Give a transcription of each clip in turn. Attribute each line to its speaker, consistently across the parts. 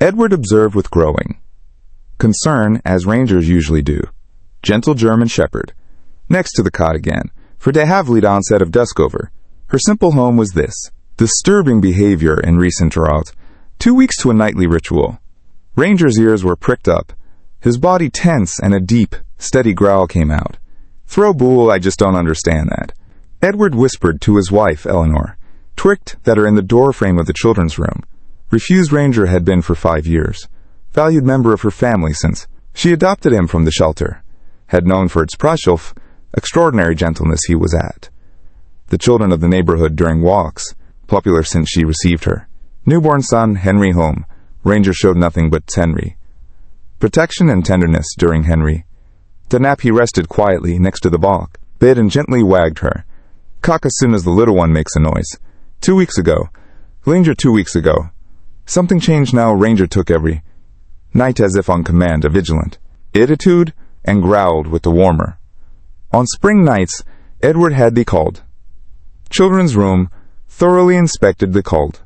Speaker 1: Edward observed with growing concern, as rangers usually do. Gentle German shepherd. Next to the cot again, for de have onset of dusk over. Her simple home was this. Disturbing behavior in recent drought. 2 weeks to a nightly ritual. Ranger's ears were pricked up. His body tense, and a deep, steady growl came out. Throw bull, I just don't understand that. Edward whispered to his wife, Eleanor, twicked that are in the door frame of the children's room. Refused ranger had been for 5 years. Valued member of her family since she adopted him from the shelter. Had known for its Prashulf, extraordinary gentleness he was at. The children of the neighborhood during walks, popular since she received her. Newborn son, Henry home. Ranger showed nothing but Henry. Protection and tenderness during Henry. To nap he rested quietly next to the balk, bid and gently wagged her. Cock as soon as the little one makes a noise. 2 weeks ago. Ranger 2 weeks ago. Something changed now. Ranger took every night as if on command, a vigilant attitude, and growled with the warmer. On spring nights, Edward had the called. Children's room, thoroughly inspected the called.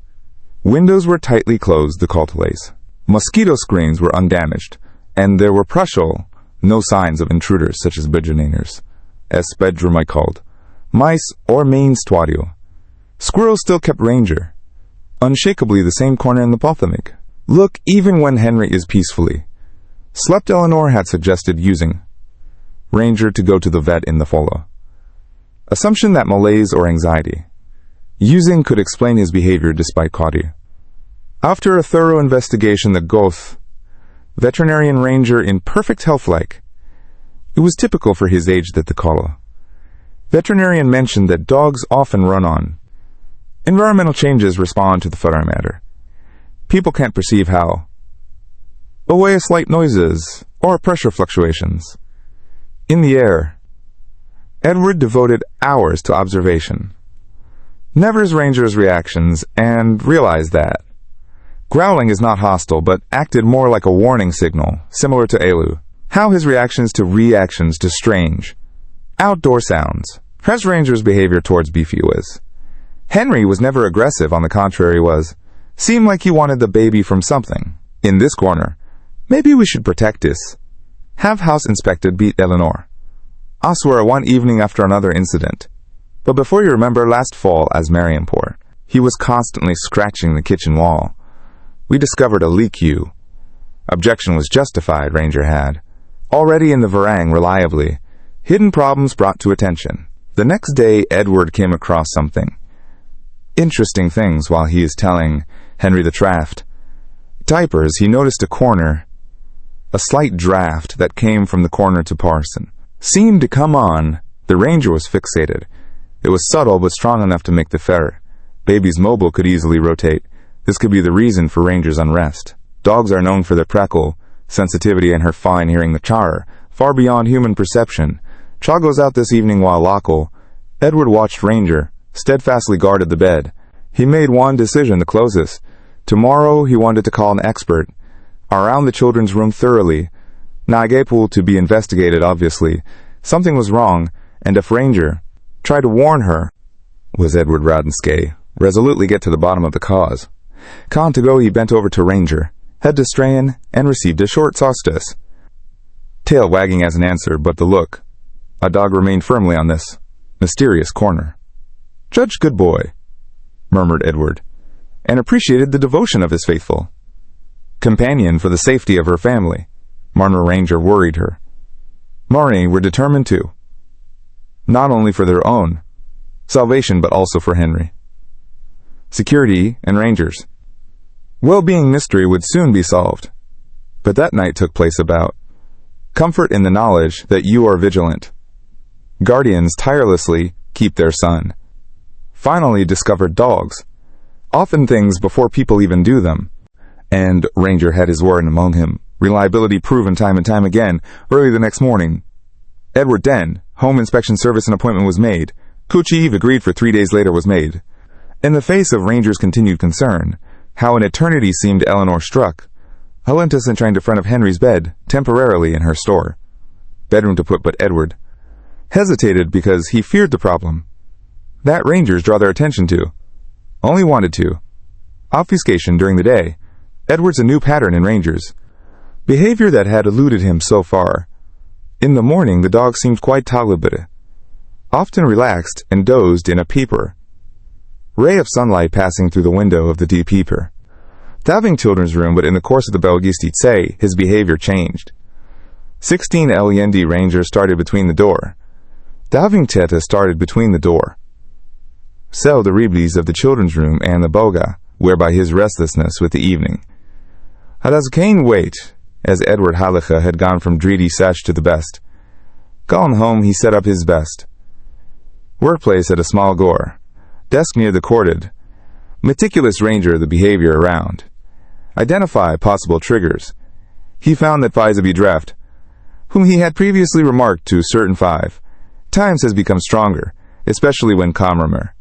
Speaker 1: Windows were tightly closed, the caltelays. Mosquito screens were undamaged, and there were Prussial, no signs of intruders such as Bigenators, as bedroom I called. Mice or main stwadio. Squirrels still kept Ranger. Unshakably the same corner in the Pothamic. Look, even when Henry is peacefully. Slept Eleanor had suggested using Ranger to go to the vet in the follow. Assumption that malaise or anxiety. Using could explain his behavior despite Cody. After a thorough investigation, the Goth, veterinarian Ranger in perfect health-like. It was typical for his age that the call. Veterinarian mentioned that dogs often run on environmental changes respond to the fodder matter. People can't perceive how. Away slight noises or pressure fluctuations. In the air. Edward devoted hours to observation. Nevers Ranger's reactions and realized that. Growling is not hostile, but acted more like a warning signal, similar to Elu. How his reactions to strange outdoor sounds. Hes Ranger's behavior towards Beefy was. Henry was never aggressive, on the contrary seemed like he wanted the baby from something. In this corner, maybe we should protect this. Have house inspected, beat Eleanor. I swear one evening after another incident. But before you remember last fall as Mariampore, he was constantly scratching the kitchen wall. We discovered a leak you. Objection was justified, Ranger had. Already in the varang reliably. Hidden problems brought to attention. The next day Edward came across something. Interesting things while he is telling Henry the Traft. Diapers, he noticed a corner. A slight draft that came from the corner to Parson. Seemed to come on. The Ranger was fixated. It was subtle but strong enough to make the ferret. Baby's mobile could easily rotate. This could be the reason for Ranger's unrest. Dogs are known for their preckle, sensitivity, and her fine hearing the char, far beyond human perception. Chaw goes out this evening while local. Edward watched Ranger, steadfastly guarded the bed. He made one decision, the closest. Tomorrow he wanted to call an expert. Around the children's room thoroughly. Nagapul to be investigated, obviously. Something was wrong, and if Ranger tried to warn her, was Edward Radenskay, resolutely get to the bottom of the cause. Con to go, he bent over to Ranger, head to strain, and received a short solstice. Tail wagging as an answer, but the look. A dog remained firmly on this mysterious corner. Judge good boy, murmured Edward, and appreciated the devotion of his faithful companion for the safety of her family. Marner Ranger worried her. Marnie were determined to, not only for their own salvation but also for Henry. Security and Rangers. Well-being mystery would soon be solved. But that night took place about comfort in the knowledge that you are vigilant. Guardians tirelessly keep their son. Finally discovered dogs. Often things before people even do them. And Ranger had his word among him. Reliability proven time and time again. Early the next morning, Edward Den, home inspection service, and appointment was made. Coochie Eve agreed for 3 days later was made. In the face of Ranger's continued concern, how an eternity seemed Eleanor struck. Helentus and trying to front of Henry's bed, temporarily in her store. Bedroom to put, but Edward hesitated because he feared the problem. That Rangers draw their attention to. Only wanted to. Obfuscation during the day. Edward's a new pattern in Ranger's behavior that had eluded him so far. In the morning, the dog seemed quite talibid, often relaxed and dozed in a peeper. Ray of sunlight passing through the window of the deep peeper. Daving children's room, but in the course of the Belgistitse, his behavior changed. 16 LEND Ranger started between the door. Daving Teta started between the door. Sell the Reblis of the children's room and the Boga, whereby his restlessness with the evening. Had as Kane wait, as Edward Halicha had gone from Dreedy Sach to the best. Gone home, he set up his best. Workplace at a small gore. Desk near the corded. Meticulous Ranger the behavior around. Identify possible triggers. He found that Fizabi Draft, whom he had previously remarked to certain 5 times, has become stronger, especially when calmer.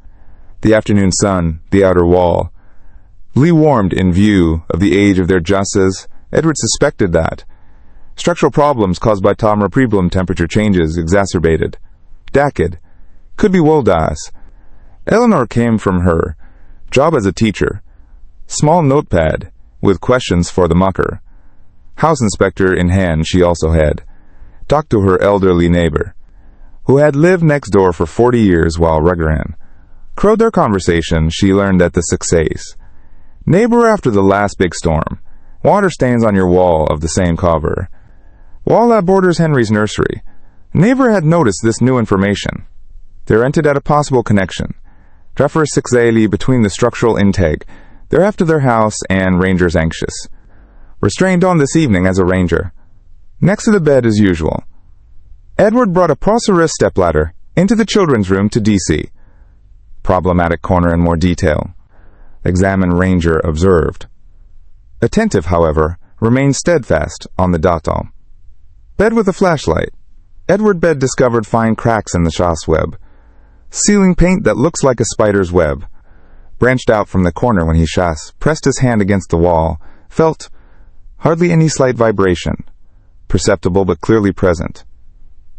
Speaker 1: The afternoon sun, the outer wall. Lee warmed in view of the age of their justas. Edward suspected that structural problems caused by Tamra preblum temperature changes exacerbated. Dakid. Could be Woldas. Eleanor came from her job as a teacher. Small notepad with questions for the mucker. House inspector in hand she also had. Talked to her elderly neighbor, who had lived next door for 40 years while Regaran. Crowed their conversation, she learned that the success. Neighbor after the last big storm. Water stains on your wall of the same cover. Wall that borders Henry's nursery. Neighbor had noticed this new information. They're hinted at a possible connection. Dreffer successfully between the structural intake. They're after their house and Ranger's anxious. Restrained on this evening as a Ranger. Next to the bed as usual. Edward brought a Procerus stepladder into the children's room to DC. Problematic corner in more detail. Examine Ranger observed. Attentive, however, remained steadfast on the datal. Bed with a flashlight. Edward bed discovered fine cracks in the chasse web. Ceiling paint that looks like a spider's web. Branched out from the corner when he chasse, pressed his hand against the wall, felt hardly any slight vibration, perceptible but clearly present.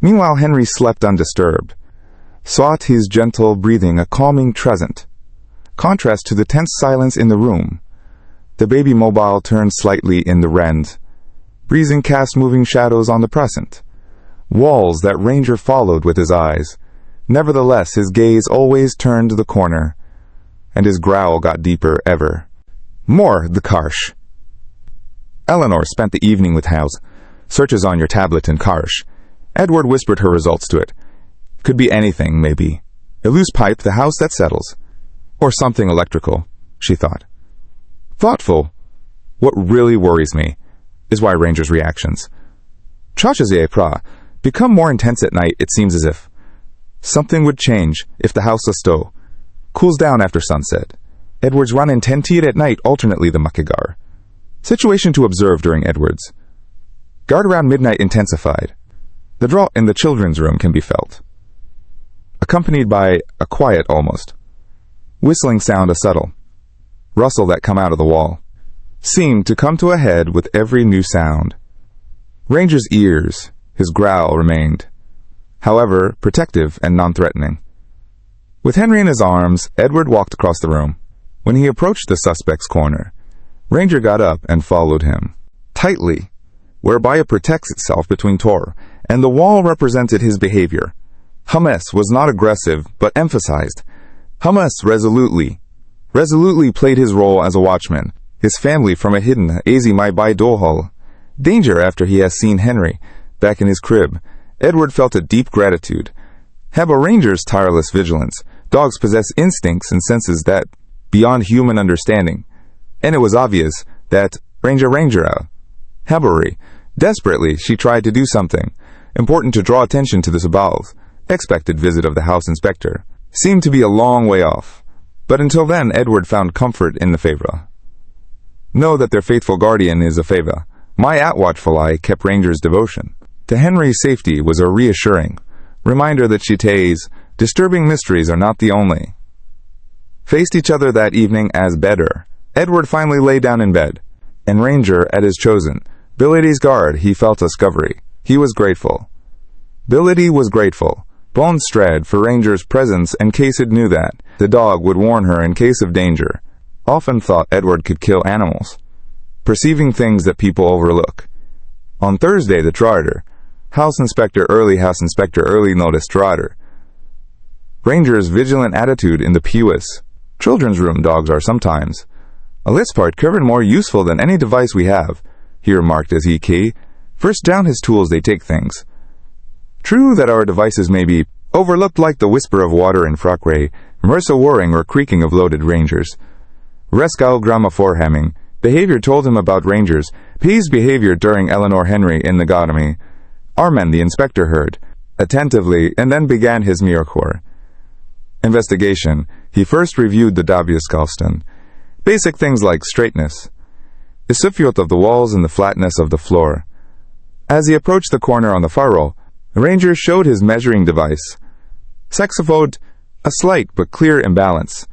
Speaker 1: Meanwhile Henry slept undisturbed. Sought his gentle breathing a calming tresent. Contrast to the tense silence in the room. The baby mobile turned slightly in the rend. Breezing cast moving shadows on the present. Walls that Ranger followed with his eyes. Nevertheless, his gaze always turned the corner, and his growl got deeper ever. More the Karsh. Eleanor spent the evening with House. Searches on your tablet in Karsh. Edward whispered her results to it. Could be anything, maybe. A loose pipe, the house that settles. Or something electrical, she thought. Thoughtful. What really worries me is why Ranger's reactions. Chachazie pra become more intense at night, it seems as if. Something would change if the house Lasto cools down after sunset. Edwards run in 10 at night, alternately the Makigar. Situation to observe during Edwards. Guard around midnight intensified. The draw in the children's room can be felt. Accompanied by a quiet almost. Whistling sound a subtle. Rustle that come out of the wall. Seemed to come to a head with every new sound. Ranger's ears, his growl remained. However, protective and non-threatening. With Henry in his arms, Edward walked across the room. When he approached the suspect's corner, Ranger got up and followed him. Tightly, whereby it protects itself between Tor, and the wall represented his behavior. Hamas was not aggressive, but emphasized. Hamas resolutely played his role as a watchman, his family from a hidden Azimai by Dohol. Danger after he has seen Henry, back in his crib. Edward felt a deep gratitude. Have a Ranger's tireless vigilance. Dogs possess instincts and senses that beyond human understanding. And it was obvious that Ranger Habari, desperately, she tried to do something important to draw attention to the Sabal's expected visit of the house inspector. Seemed to be a long way off. But until then, Edward found comfort in the favor. Know that their faithful guardian is a favor. My at-watchful eye kept Ranger's devotion. To Henry's safety was a reassuring reminder that Chitae's disturbing mysteries are not the only. Faced each other that evening as better. Edward finally lay down in bed, and Ranger at his chosen. Bility's guard, he felt a discovery. He was grateful. Bility was grateful. Bones Strad for Ranger's presence in case it knew that. The dog would warn her in case of danger. Often thought Edward could kill animals. perceiving things that people overlook. On Thursday, the trotter. House Inspector Early noticed trotter. Ranger's vigilant attitude in the POS. Children's room dogs are sometimes a list part covered more useful than any device we have, he remarked as he key. First down his tools they take things. True that our devices may be overlooked like the whisper of water in Frockway, MRSA whirring or creaking of loaded Rangers. Rescal Grammaforhamming. Behavior told him about Rangers. P's behavior during Eleanor Henry in the Godamy. Armen the inspector heard attentively and then began his Miracor investigation. He first reviewed the Davieskalston. Basic things like straightness, isophiot of the walls and the flatness of the floor. As he approached the corner on the furrow, the ranger showed his measuring device. Sexophode, a slight but clear imbalance.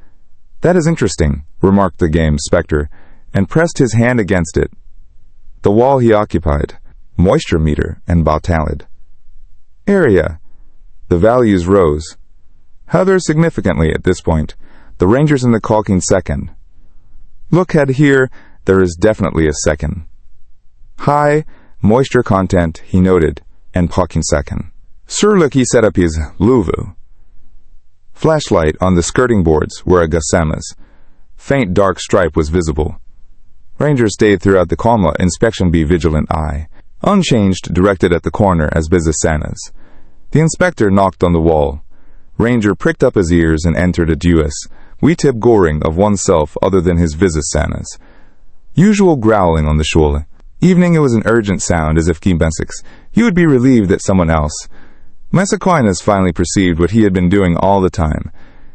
Speaker 1: That is interesting, remarked the game spectre, and pressed his hand against it. The wall he occupied, moisture meter and bautalid. Area. The values rose. However, significantly at this point, the rangers in the caulking second. Look at here, there is definitely a second. High moisture content, he noted, and caulking second. Sir Lucky set up his luvu. Flashlight on the skirting boards were a Gassama's. Faint dark stripe was visible. Ranger stayed throughout the Kalma inspection be vigilant eye. Unchanged, directed at the corner as Bizasanas. The inspector knocked on the wall. Ranger pricked up his ears and entered a duus. We tip goring of oneself other than his Bizasanas. Usual growling on the shul. Evening it was an urgent sound as if Kimbensix. He would be relieved that someone else. Messaquinas finally perceived what he had been doing all the time.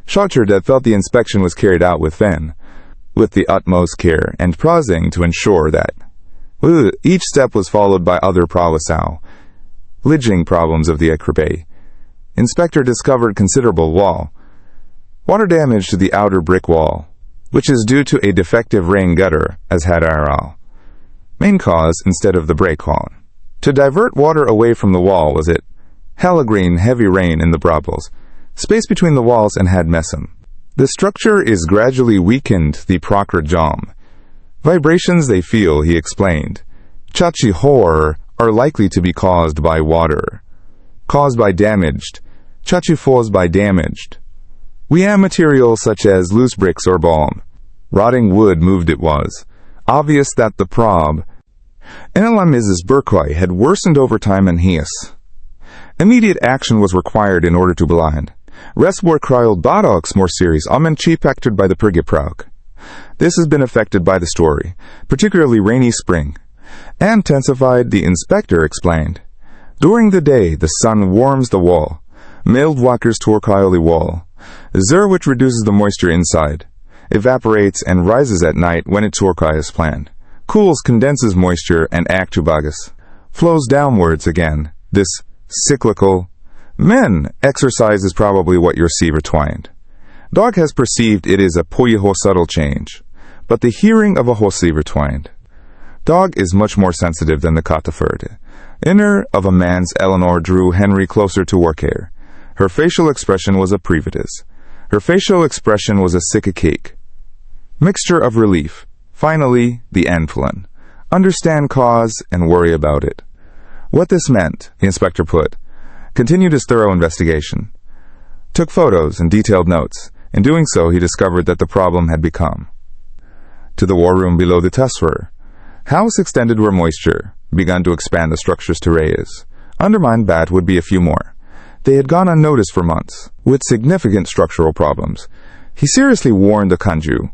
Speaker 1: Schotterdet felt the inspection was carried out with the utmost care and prosing to ensure that each step was followed by other provisal. Lidging problems of the Ecripe. Inspector discovered considerable water damage to the outer brick wall, which is due to a defective rain gutter, as had Aral. Main cause instead of the break hall. To divert water away from the wall was it. Halagreen heavy rain in the brothels. Space between the walls and had messam. The structure is gradually weakened, the proctor jom. Vibrations they feel, he explained. Chachi horror are likely to be caused by water. Caused by damaged. Chachi falls by damaged. We have materials such as loose bricks or balm. Rotting wood moved it was. Obvious that the prob. Enela Mrs. Burquois had worsened over time and hias. Immediate action was required in order to blind. Reswar cried Badox more serious, cheap acted by the Prigiprauk. This has been affected by the story, particularly rainy spring. Intensified, the inspector explained. During the day, the sun warms the wall. Mild walkers torquilely wall. Zer which reduces the moisture inside. Evaporates and rises at night when its torquil is planned. Cools, condenses moisture and actubagus. Flows downwards again. This cyclical. Men, exercise is probably what your seaver twined. Dog has perceived it is a puyaho subtle change, but the hearing of a hosiver twined. Dog is much more sensitive than the Kataferd. Inner of a man's Eleanor drew Henry closer to Warcare. Her facial expression was a privatus. Her facial expression was a sick cake. Mixture of relief. Finally, the Enflin. Understand cause and worry about it. What this meant, the inspector put. Continued his thorough investigation. Took photos and detailed notes. In doing so, he discovered that the problem had become. To the war room below the Tesfer. House extended where moisture. Begun to expand the structures to Reyes. Undermined bat would be a few more. They had gone unnoticed for months, with significant structural problems. He seriously warned the Kanju.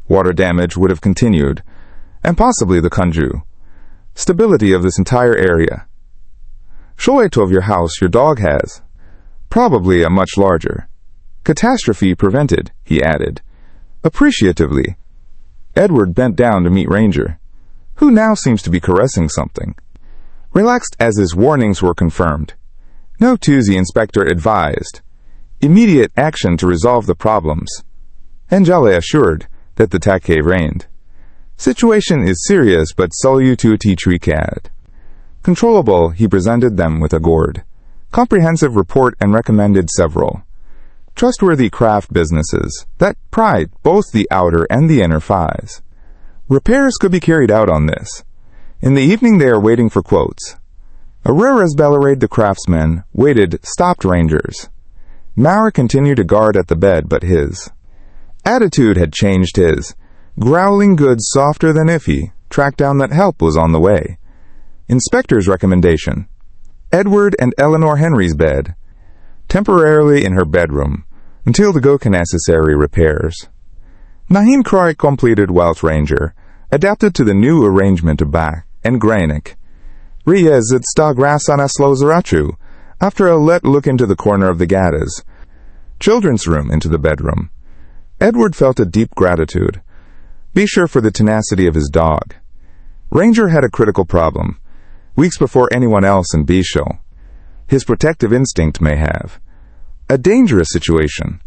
Speaker 1: Water damage would have continued, and possibly the Kanju. Stability of this entire area. Shoeto of your house your dog has. Probably a much larger. Catastrophe prevented, he added. Appreciatively. Edward bent down to meet Ranger, who now seems to be caressing something. Relaxed as his warnings were confirmed. No Tuesday inspector advised. Immediate action to resolve the problems. Angela assured that the take reigned. Situation is serious but solutu tricad. Controllable, he presented them with a gourd. Comprehensive report and recommended several. Trustworthy craft businesses that pride both the outer and the inner thighs. Repairs could be carried out on this. In the evening they are waiting for quotes. Aurora's Bellerade the craftsman waited, stopped rangers. Maurer continued to guard at the bed, but his attitude had changed. His growling goods softer than if he tracked down that help was on the way. Inspector's recommendation. Edward and Eleanor Henry's bed, temporarily in her bedroom, until the go necessary repairs. Nahin Croy completed Welsh Ranger, adapted to the new arrangement of Bach and Granick. Reyes at Stagrasana Slozarachu, after a let look into the corner of the Gaddis. Children's room into the bedroom. Edward felt a deep gratitude. Be sure for the tenacity of his dog. Ranger had a critical problem. Weeks before anyone else in Bishul. His protective instinct may have. A dangerous situation.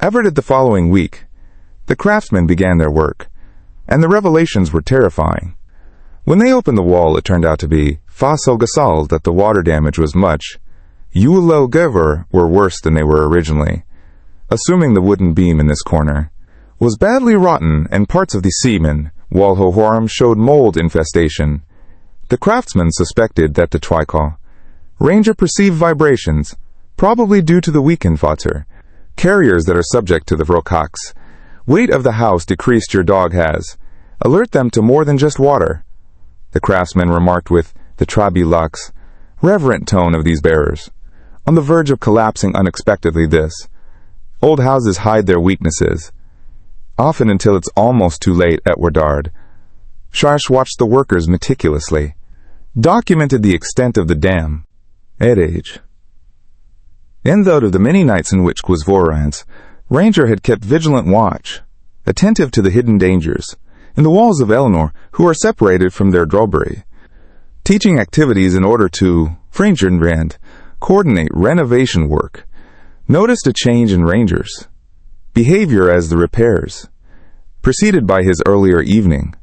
Speaker 1: Averted the following week. The craftsmen began their work, and the revelations were terrifying. When they opened the wall, it turned out to be fossil gasol that the water damage was much. Yulo Gever were worse than they were originally. Assuming the wooden beam in this corner was badly rotten and parts of the seaman, Walhohorum, showed mold infestation. The craftsmen suspected that the Twycall Ranger perceived vibrations, probably due to the weakened water. Carriers that are subject to the Vrocox. Weight of the house decreased your dog has. Alert them to more than just water. The craftsman remarked with the Trabi-Lux, reverent tone of these bearers. On the verge of collapsing unexpectedly this. Old houses hide their weaknesses. Often until it's almost too late at Wardard. Sharsh watched the workers meticulously. Documented the extent of the dam. At age. In those of the many nights in which Quizvorans, Ranger had kept vigilant watch, attentive to the hidden dangers, in the walls of Eleanor, who are separated from their drobbery, teaching activities in order to, Fringenbrand, coordinate renovation work, noticed a change in Ranger's behavior as the repairs, preceded by his earlier evening.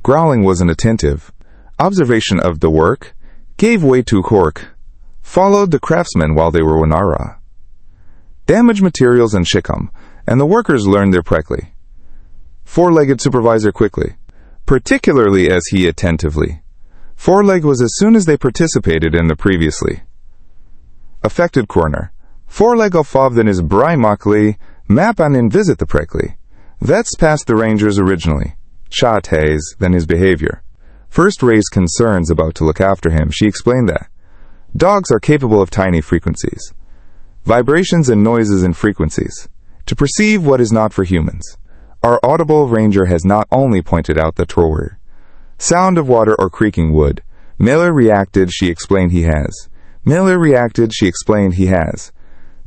Speaker 1: Growling was inattentive. Observation of the work gave way to Cork, followed the craftsmen while they were Winara. Damaged materials and Shikam, and the workers learned their precly. Four-legged supervisor quickly, particularly as he attentively. Four-leg was as soon as they participated in the previously. Affected corner. Four-leg of than is Brymockly, map and in visit the precly. Vets past the Rangers originally. Chates than his behavior. First raised concerns about to look after him, she explained that dogs are capable of tiny frequencies, vibrations and noises and frequencies, to perceive what is not for humans. Our audible Ranger has not only pointed out the trower, sound of water or creaking wood. Miller reacted, she explained he has.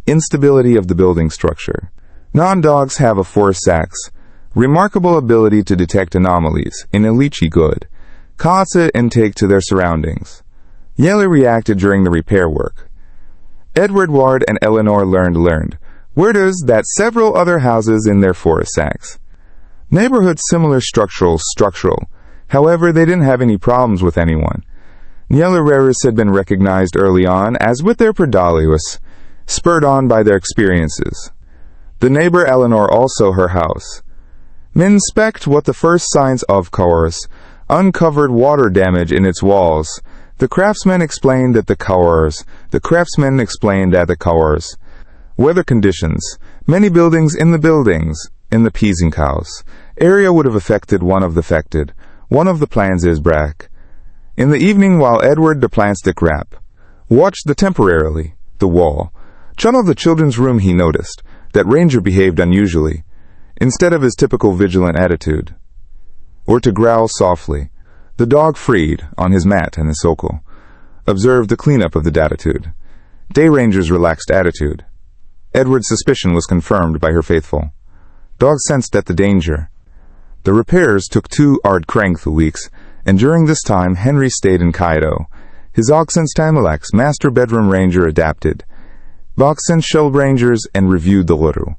Speaker 1: Instability of the building structure. Non-dogs have a force sax, remarkable ability to detect anomalies in Elichi good. Constant intake to their surroundings. Yeller reacted during the repair work. Edward Ward and Eleanor learned. Worders that several other houses in their forest sacks. Neighborhood similar structural. However, they didn't have any problems with anyone. Yeller had been recognized early on, as with their predalius, spurred on by their experiences. The neighbor Eleanor also her house. Minspect what the first signs of course. Uncovered water damage in its walls. The craftsman explained that the cowers. Weather conditions. Many buildings in the Peasing House. Area would have affected one of the plans is Brack. In the evening while Edward the Plastic Rap watched the wall. Channel the children's room he noticed that Ranger behaved unusually, instead of his typical vigilant attitude. Or to growl softly. The dog freed, on his mat and the sokol, observed the cleanup of the datitude. Day Ranger's relaxed attitude. Edward's suspicion was confirmed by her faithful. Dog sensed at the danger. The repairs took 2 Ard-Crank weeks, and during this time Henry stayed in Kaido. His Oxen's Tamalax master bedroom ranger adapted. Boxen shell rangers and reviewed the Luru.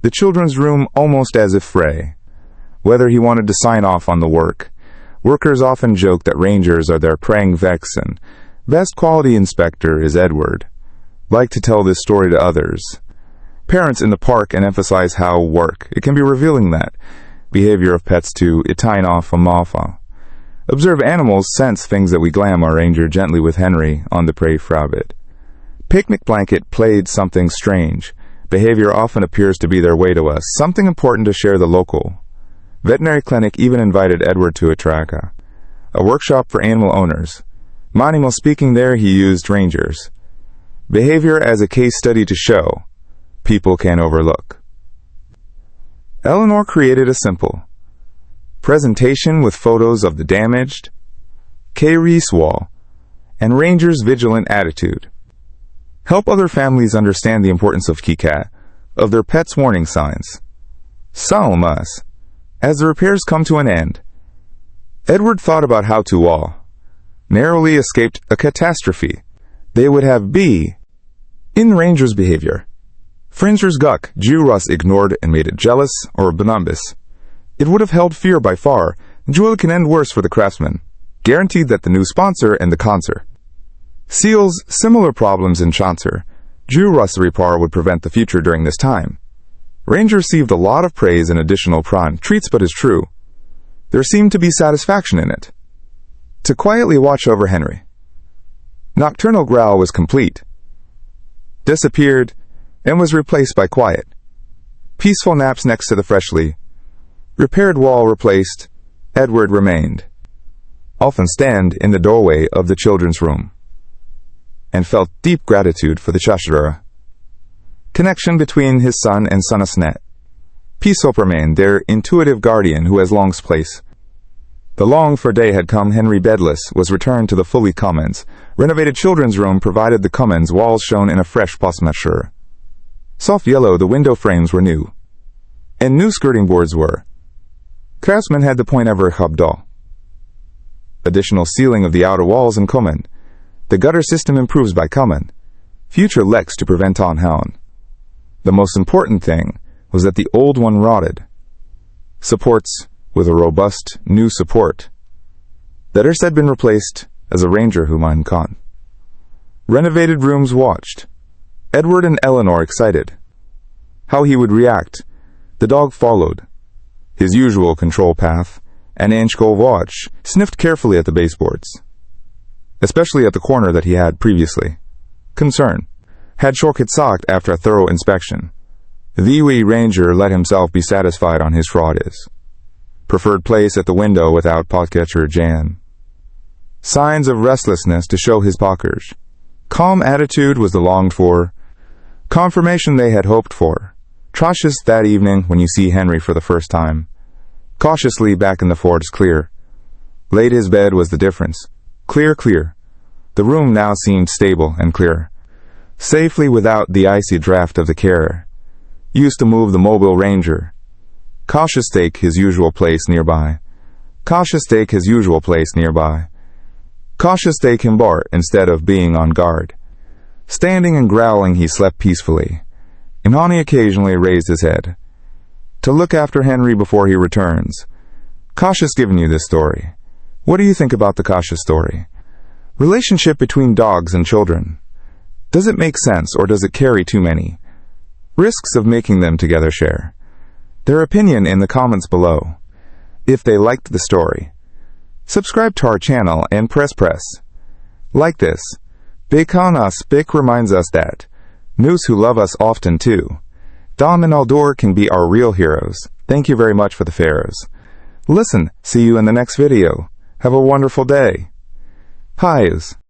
Speaker 1: The children's room almost as if fray. Whether he wanted to sign off on the work. Workers often joke that rangers are their praying vexen. Best quality inspector is Edward. Like to tell this story to others. Parents in the park and emphasize how it can be revealing that behavior of pets to itainof amafa. Observe animals, sense things that we glam our ranger gently with Henry on the prey frabit. Picnic blanket played something strange. Behavior often appears to be their way to us, something important to share the local. Veterinary clinic even invited Edward to a traka, a workshop for animal owners. Manimo speaking there, he used rangers. Behavior as a case study to show people can overlook. Eleanor created a simple presentation with photos of the damaged K-Reese wall and Ranger's vigilant attitude. Help other families understand the importance of Kikat, of their pets' warning signs. Salmas. As the repairs come to an end, Edward thought about how to wall narrowly escaped a catastrophe. They would have be in Ranger's behavior. Fringer's guck, Juras ignored and made it jealous or benumbus. It would have held fear by far, and Jewel can end worse for the craftsman. Guaranteed that the new sponsor and the concert. Seals, similar problems in Chancer. Juras repar would prevent the future during this time. Ranger received a lot of praise and additional prawn treats, but is true. There seemed to be satisfaction in it. To quietly watch over Henry. Nocturnal growl was complete. Disappeared and was replaced by quiet. Peaceful naps next to the freshly repaired wall replaced. Edward remained. Often stand in the doorway of the children's room and felt deep gratitude for the Chashara. Connection between his son and Sonasnet. Peaceful remained their intuitive guardian who has long's place. The longed-for day had come. Henry Bedless was returned to the fully commons. Renovated children's room provided the commons, walls shown in a fresh postmesher. Soft yellow, the window frames were new. And new skirting boards were. Craftsman had the point ever habdal. Additional ceiling of the outer walls and common. The gutter system improves by common. Future Lex to prevent on hound. The most important thing was that the old one rotted. Supports with a robust new support. Letters had been replaced as a ranger whom I'm con. Renovated rooms watched. Edward and Eleanor excited. How he would react. The dog followed. His usual control path, and Anshkol watch, sniffed carefully at the baseboards. Especially at the corner that he had previously. Concern. Had Shorkit socked after a thorough inspection. The wee ranger let himself be satisfied on his fraud is. Preferred place at the window without podcatcher jam. Signs of restlessness to show his pockers. Calm attitude was the longed for. Confirmation they had hoped for. Cautious that evening when you see Henry for the first time. Cautiously back in the fort's clear. Laid his bed was the difference. Clear. The room now seemed stable and clear. Safely without the icy draft of the care. Used to move the mobile ranger. Cautious take his usual place nearby. Cautious take his usual place nearby. Cautious take him Bart instead of being on guard. Standing and growling he slept peacefully. Imani occasionally raised his head. To look after Henry before he returns. Cautious giving you this story. What do you think about the Cautious story? Relationship between dogs and children. Does it make sense or does it carry too many? Risks of making them together share. Their opinion in the comments below. If they liked the story. Subscribe to our channel and press. Like this. Big on us, Big reminds us that news who love us often too. Dom and Aldor can be our real heroes. Thank you very much for the pharaohs. Listen, see you in the next video. Have a wonderful day. Highs.